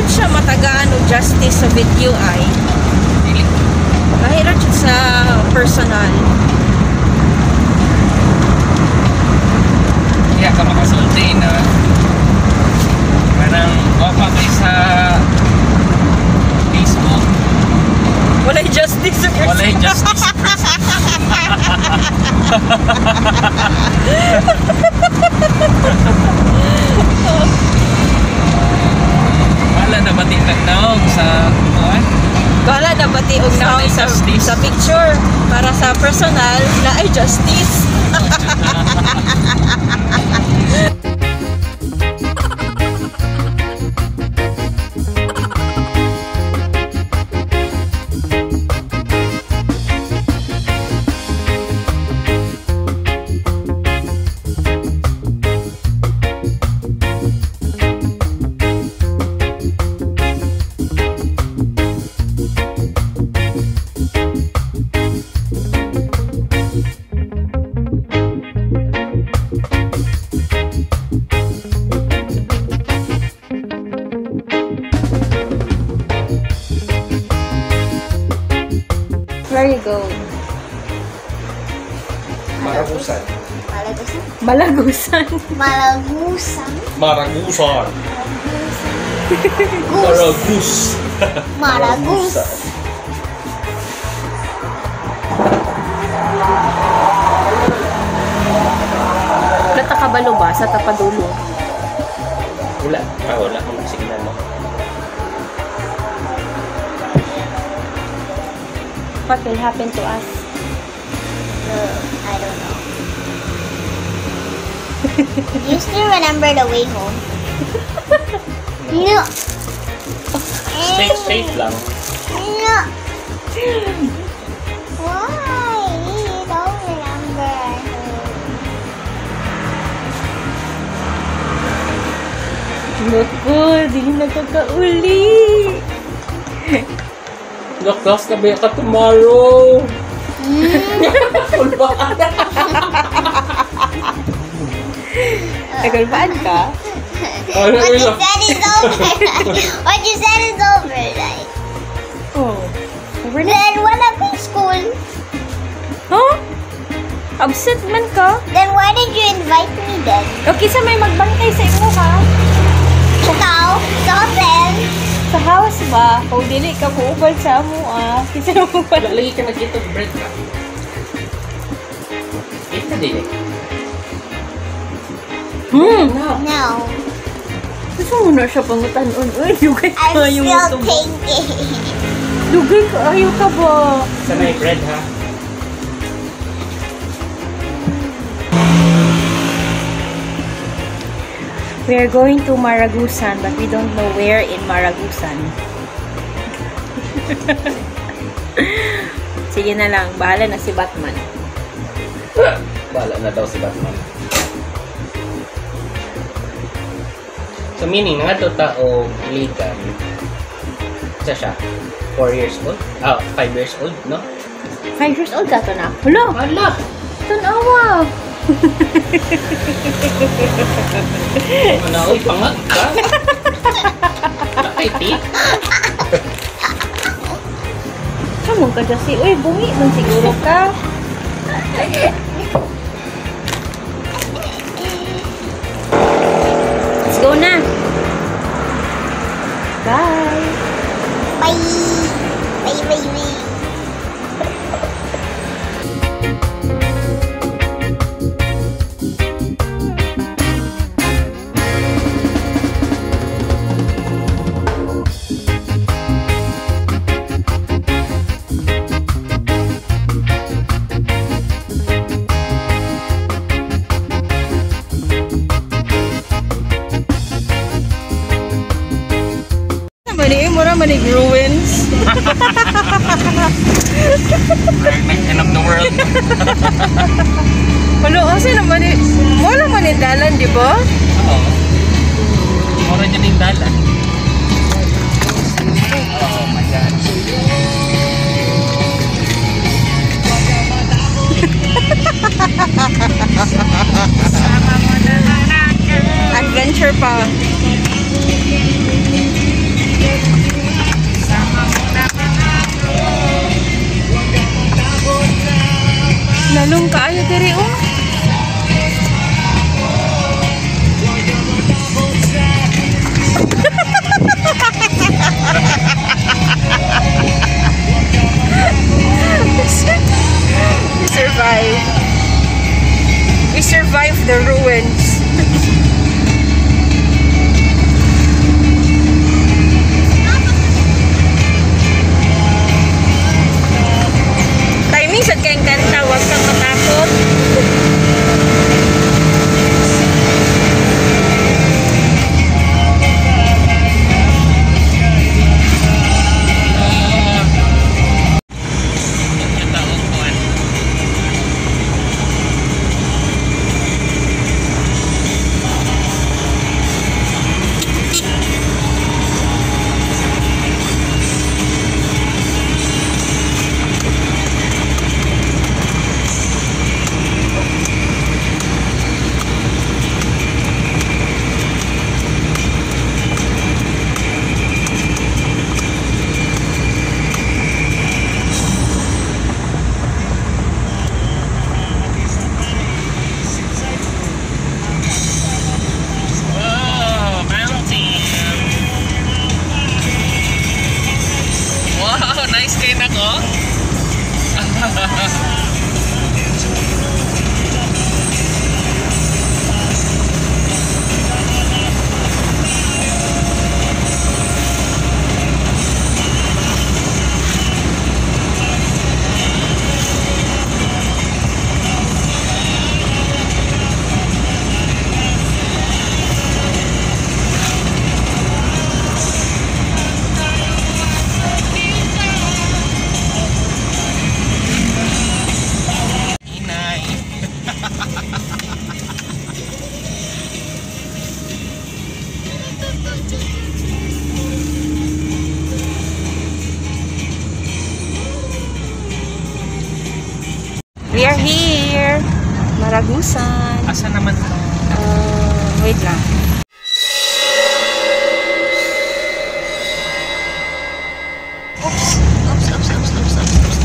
Siya matagaan o justice sa video ay kahit sa personal. Kaya ka makasulti na parang wapa kayo sa Facebook. Walay justice sa personal. Walay justice sa personal. Wala na bati nagnaong sa kuwan? Wala na bati og naong sa picture para sa personal na ay justice. Where you go? Maragusan. Malagusan. Malagusan. Maragusan. Maragus. Maragus. Maragus. Plata ka ba ba sa tapadulo? Wala. Wala akong signal mo. What will happen to us? I don't know. You still remember the way home? No. Straight lang. No. Why? You don't remember. Naku, di nakakauli. Class ka ba ka tomorrow? Nagalbaan ka? What you said is over. What you said is over. Like. Oh. Then when I be school, Huh? Absent man ka? then why did you invite me then? Okay, sa may magbantay sa imo ha? Ikaw, sa hotel. Sa house ba? Kung dili ka muubal sa amo Kisa mo pa. Lagi ka nag-get break ka. Ito din eh. No. Gusto mo na siya pangutan-un. Uy, lugay ka I'm yung still ito. thinking. Lugay ka, ayaw ka ba? Sa may bread ha? We are going to Maragusan, but we don't know where in Maragusan. Sige na lang, bahala na si Batman. Bahala na daw si Batman. So meaning, nga to tao iligan. Isa siya? 4 years old? 5 years old, no? 5 years old ka to na? Hala! Hala! Tanawa! Manaoy, pangag ka? Nakay, ti? Kamong ka dyan uy, bungi man siguro ka. Let's go na! Bye! Bye. Bye, bye, bye. Mura manig ruins. End of the world. Ano, kasi naman wala man dalan, di ba? Oo. Mura dyan yung dala. Oh my God. Adventure pa. Lalong kaayo diri oh. We survived. We survived the ruins. Timing sa kayong kanta, huwag kang matakot. Nice kayo na ko. We are here. Maragusan. Asa naman to? Wait lang.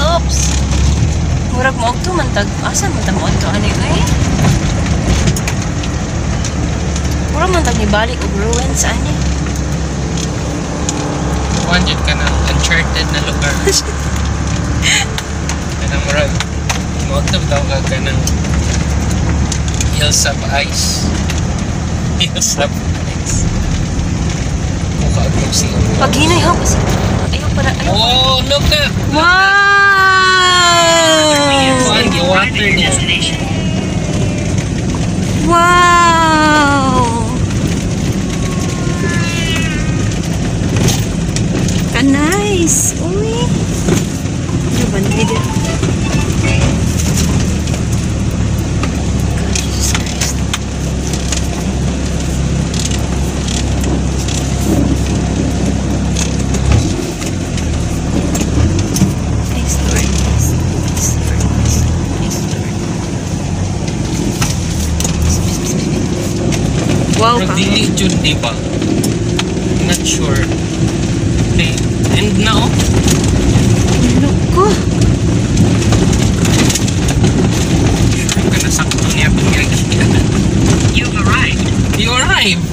Oops. Murag mo to man tag. Asa man ta mo to ani eh? Murag man tag ni balik og ruins ani. Wanted ka na uncharted na lugar. Kanang murag. Motor daw ka ng Hills of Ice. Hills of Ice. Mukha agong siya. Pag hinay ha kasi. Ayaw para. Oh, look at! Wow! Kuhaan, water niya. Wow! Ka-nice! Uy! Ano ba na video? Jesus Christ. Nice Lord. Nice Lord. Nice Lord. Wow Pero ka. dili jud, diba? Not sure. Okay, end na oh. Ano ko? Sure ka na sakto niya You've arrived. You arrived?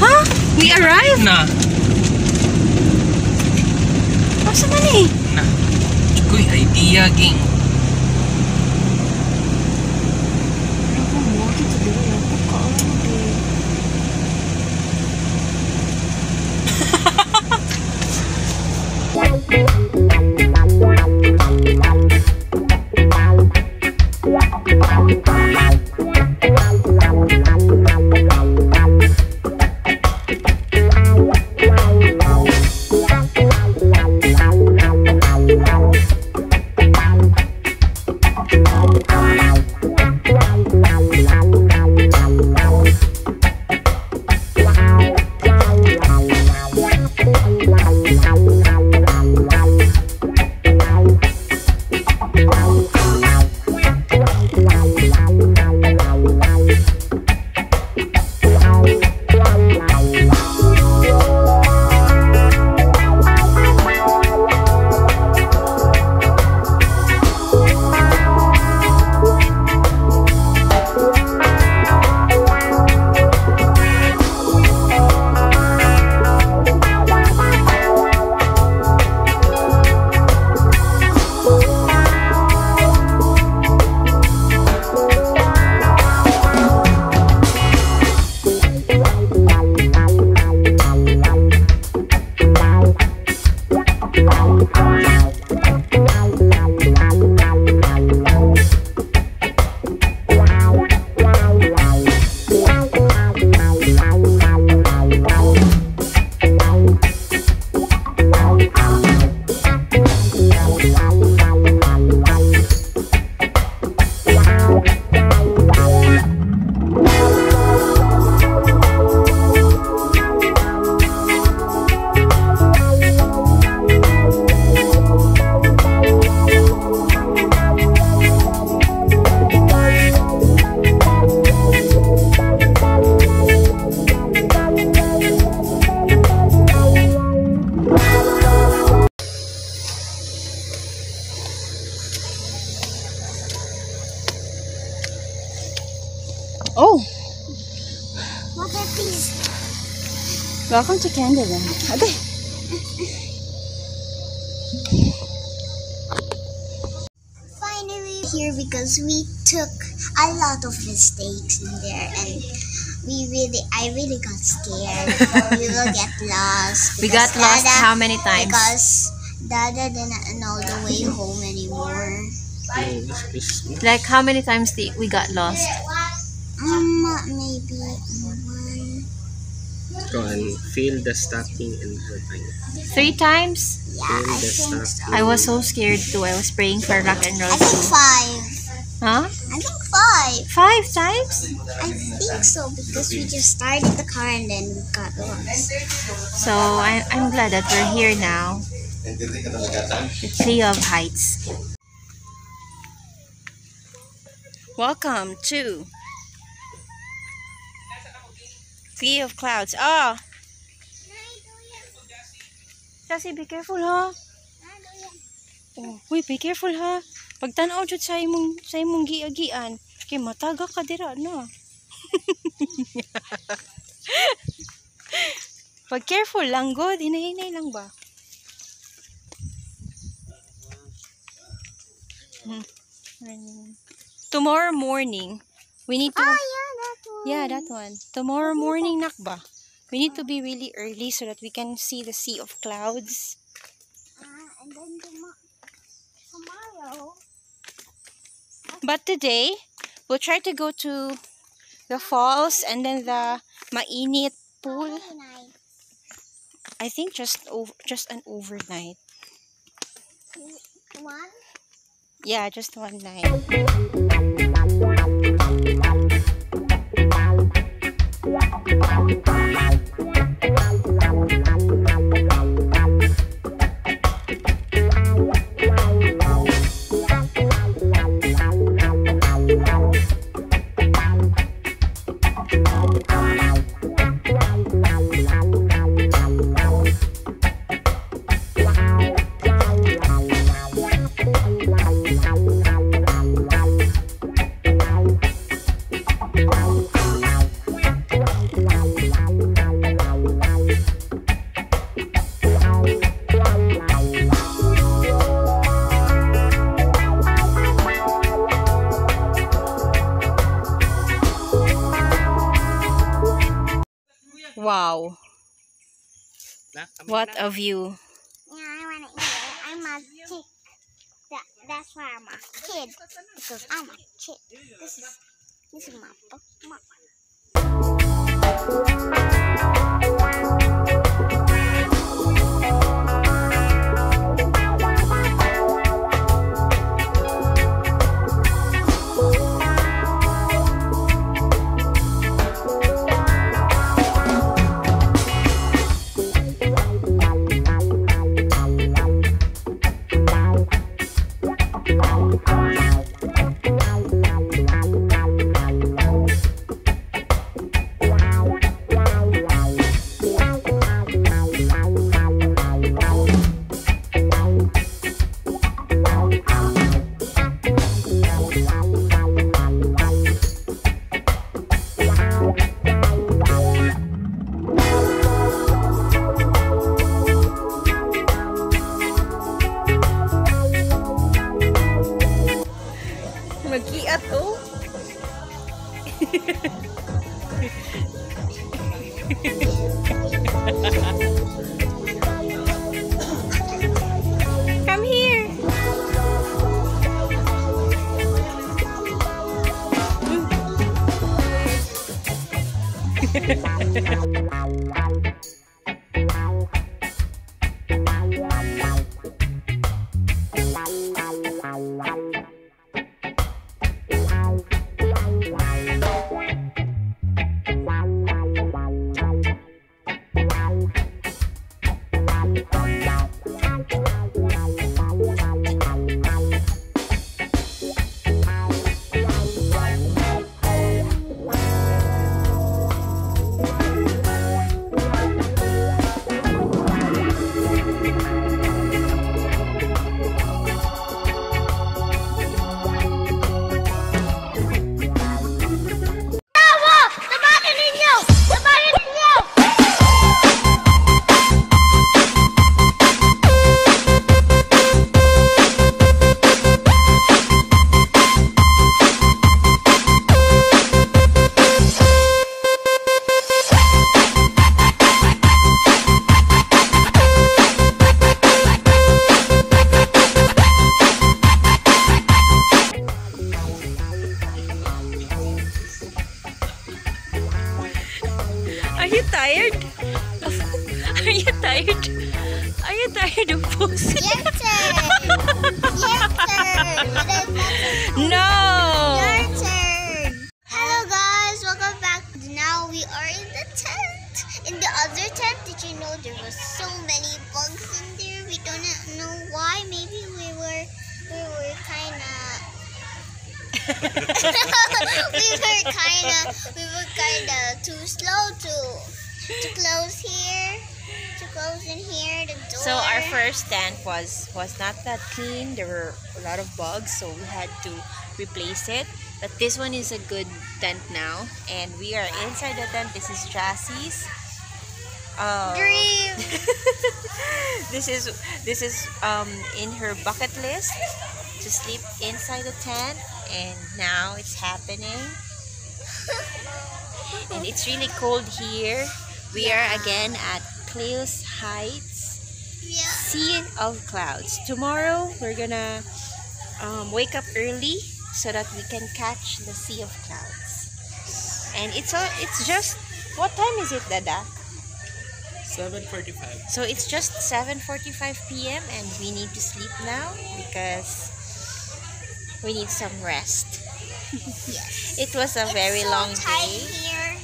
Huh? We arrived? Na. Masa na ni? Na. Kuy, idea ging. Ako mo, dito din ako kaawin. Water, please. Welcome to Canada. Okay. Finally here because we took a lot of mistakes in there and I really got scared. We will get lost. We got lost how many times? Because Dada didn't know the way home anymore. Like how many times we got lost? Maybe one. Go and feel the stopping and the time. 3 times? Yeah, I think so. I was so scared too. I was praying for rock and roll I think too. 5. Huh? I think 5. 5 times? I think so because we just started the car and then we got lost. So I'm glad that we're here now. The Tree of Heights. Welcome to Sea of Clouds. Oh! Sassy, be careful ha. Oh, uy, be careful ha. Pagtanaw jud sa imong giagian, kay mataga ka dira na. Pag careful lang god, hinay-hinay lang ba? Tomorrow morning, we need to... Oh, yeah, that one. Yeah, that one. Tomorrow morning, nakba. We need to be really early so that we can see the sea of clouds. And then tomorrow. But today, we'll try to go to the falls and then the mainit pool. Night. I think just an overnight. One. Yeah, just one night. Wow, what a view. Yeah, I want to eat it. I'm a chick. That's why I'm a kid. Because I'm a chick. This is my book. Mag-iat oh. Come here. Are you tired? Are you tired? Are you tired of posing? Your turn. Your turn. No. Your turn. Hello guys, welcome back. Now we are in the tent. In the other tent, did you know there was so many bugs in there? We don't know why. Maybe we were kind of we were kind of too slow to close here, to close in here the door. So our first tent was not that clean. There were a lot of bugs, so we had to replace it. But this one is a good tent now, and we are inside the tent. This is Jassie's dream. this is in her bucket list to sleep inside the tent, and now it's happening. And it's really cold here. We are again at Cleo's Heights, Yeah. Sea of Clouds. Tomorrow we're gonna wake up early so that we can catch the Sea of Clouds. And it's just, what time is it, Dada? 7:45. So it's just 7:45 p.m. and we need to sleep now because we need some rest. Yes. It was a very so long tight day. here.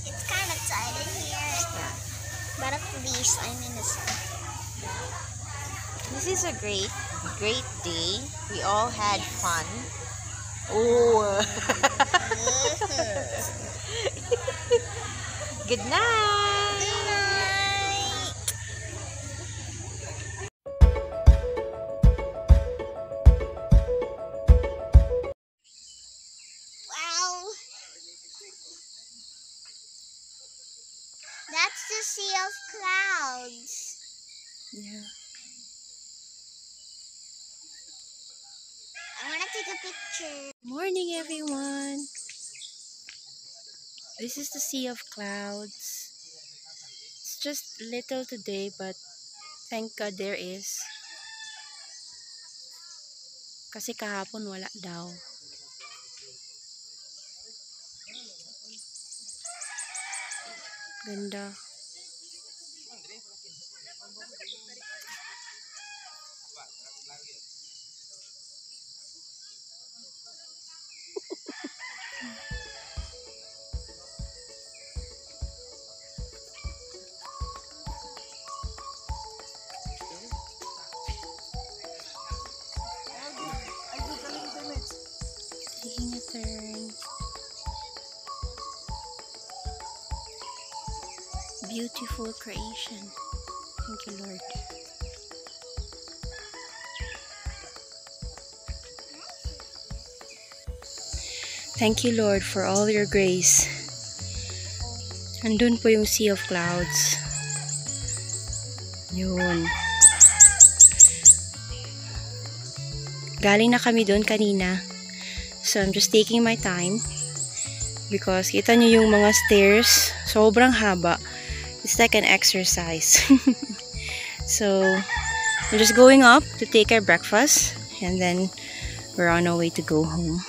It's kind of tight in here. Yeah. But at least I'm in the sun. This is a great day. We all had fun. Oh. Good night. Good night. Wow. That's the Sea of Clouds. Yeah. I want to take a picture. Morning, everyone. This is the Sea of Clouds. It's just little today, but thank God there is. Kasi kahapon wala daw. Ganda. Taking a turn. Beautiful creation. Thank you, Lord. Thank you, Lord, for all your grace. Andun po yung Sea of Clouds. Yun. Galing na kami doon kanina. So, I'm just taking my time. Because kita nyo yung mga stairs. Sobrang haba. It's like an exercise. So, we're just going up to take our breakfast. And then, we're on our way to go home.